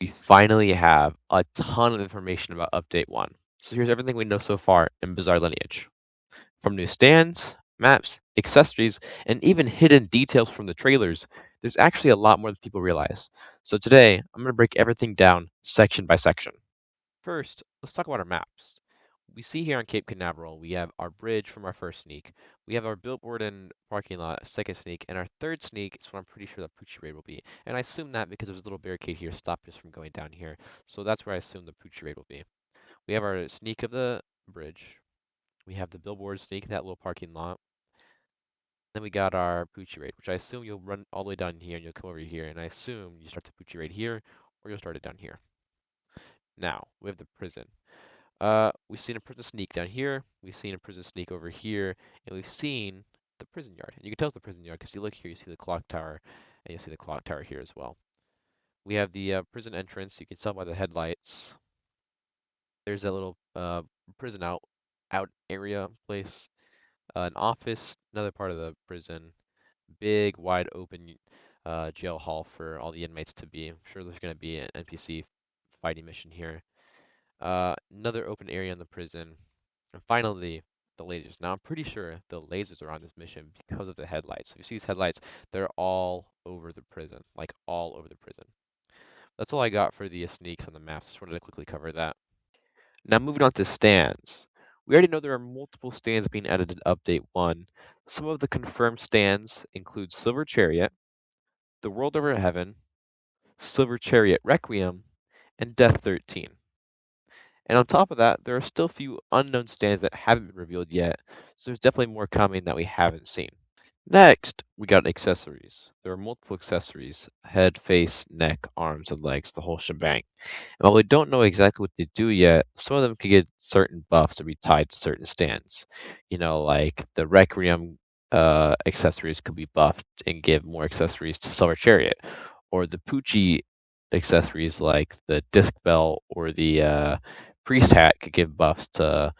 we finally have a ton of information about Update 1. So here's everything we know so far in Bizarre Lineage. From new stands, maps, accessories, and even hidden details from the trailers, there's actually a lot more than people realize. So today, I'm going to break everything down section by section. First, let's talk about our maps. We see here on Cape Canaveral, we have our bridge from our first sneak. We have our billboard and parking lot, second sneak, and our third sneak is what I'm pretty sure the Poochie Raid will be. And I assume that because there's a little barricade here stopping us from going down here. So that's where I assume the Poochie Raid will be. We have our sneak of the bridge. We have the billboard sneak, that little parking lot. Then we got our Poochie Raid, which I assume you'll run all the way down here and you'll come over here. And I assume you start the Poochie Raid here, or you'll start it down here. Now, we have the prison. We've seen a prison sneak down here, we've seen a prison sneak over here, and we've seen the prison yard. And you can tell it's the prison yard because you look here, you see the clock tower, and you see the clock tower here as well. We have the prison entrance. You can tell by the headlights. There's that little prison out area place, an office, another part of the prison, big wide open jail hall for all the inmates to be. I'm sure there's going to be an NPC fighting mission here. Another open area in the prison. And finally, the lasers. Now, I'm pretty sure the lasers are on this mission because of the headlights. So you see these headlights, they're all over the prison, like all over the prison. That's all I got for the sneaks on the maps. Just wanted to quickly cover that. Now, moving on to stands. We already know there are multiple stands being added in Update 1. Some of the confirmed stands include Silver Chariot, The World Over Heaven, Silver Chariot Requiem, and Death 13. And on top of that, there are still a few unknown stands that haven't been revealed yet, so there's definitely more coming that we haven't seen. Next, we got accessories. There are multiple accessories: head, face, neck, arms, and legs, the whole shebang. And while we don't know exactly what they do yet, some of them could get certain buffs or be tied to certain stands. Like the Requiem accessories could be buffed and give more accessories to Silver Chariot, or the Poochie accessories like the Disc Bell or the Priest Hat could give buffs to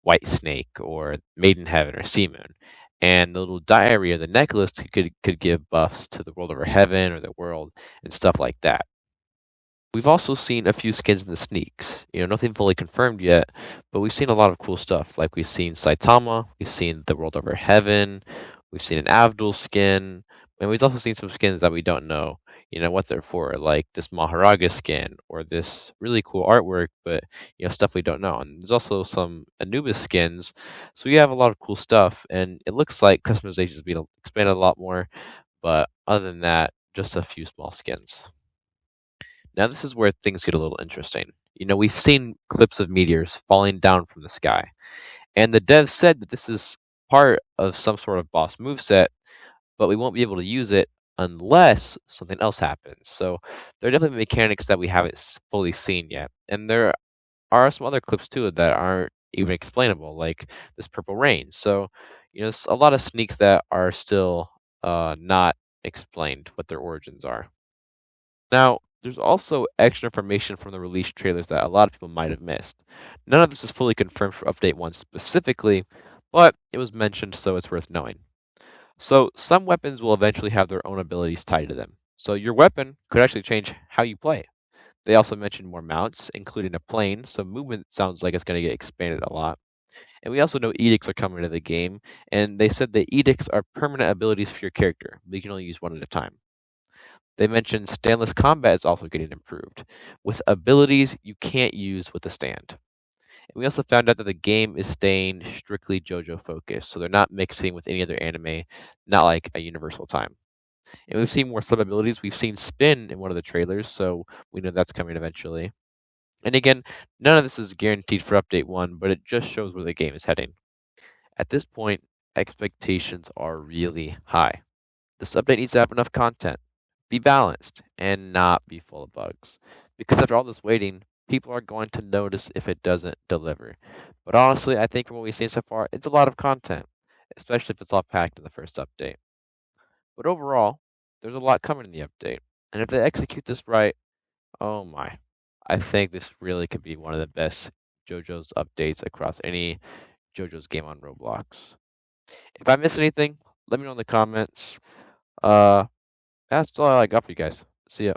White Snake or Maiden Heaven or Sea Moon. And the little diary or the necklace could give buffs to the World Over Heaven or the World and stuff like that. We've also seen a few skins in the sneaks. Nothing fully confirmed yet, but we've seen a lot of cool stuff. Like we've seen Saitama, we've seen the World Over Heaven, we've seen an Avdol skin, and we've also seen some skins that we don't know, what they're for, like this Maharaga skin or this really cool artwork, but stuff we don't know. And there's also some Anubis skins, so we have a lot of cool stuff, and it looks like customization is being expanded a lot more. But other than that, just a few small skins. Now, this is where things get a little interesting. We've seen clips of meteors falling down from the sky, and the devs said that this is part of some sort of boss moveset, but we won't be able to use it unless something else happens. So there are definitely mechanics that we haven't fully seen yet, and there are some other clips too that aren't even explainable, like this purple rain. So it's a lot of sneaks that are still not explained what their origins are. Now, there's also extra information from the release trailers that a lot of people might have missed. None of this is fully confirmed for Update 1 specifically, but it was mentioned, so it's worth knowing. So, some weapons will eventually have their own abilities tied to them. So, your weapon could actually change how you play. They also mentioned more mounts, including a plane, so movement sounds like it's going to get expanded a lot. And we also know edicts are coming to the game, and they said the edicts are permanent abilities for your character, but you can only use one at a time. They mentioned standless combat is also getting improved, with abilities you can't use with the stand. And we also found out that the game is staying strictly JoJo focused, so they're not mixing with any other anime, not like a Universal Time. And we've seen more sub abilities. We've seen Spin in one of the trailers, so we know that's coming eventually. And again, none of this is guaranteed for Update 1, but it just shows where the game is heading. At this point, expectations are really high. This update needs to have enough content, be balanced, and not be full of bugs. Because after all this waiting, people are going to notice if it doesn't deliver. But honestly, I think from what we've seen so far, it's a lot of content, especially if it's all packed in the first update. But overall, there's a lot coming in the update. And if they execute this right, oh my. I think this really could be one of the best JoJo's updates across any JoJo's game on Roblox. If I miss anything, let me know in the comments. Uh, that's all I got for you guys. See ya.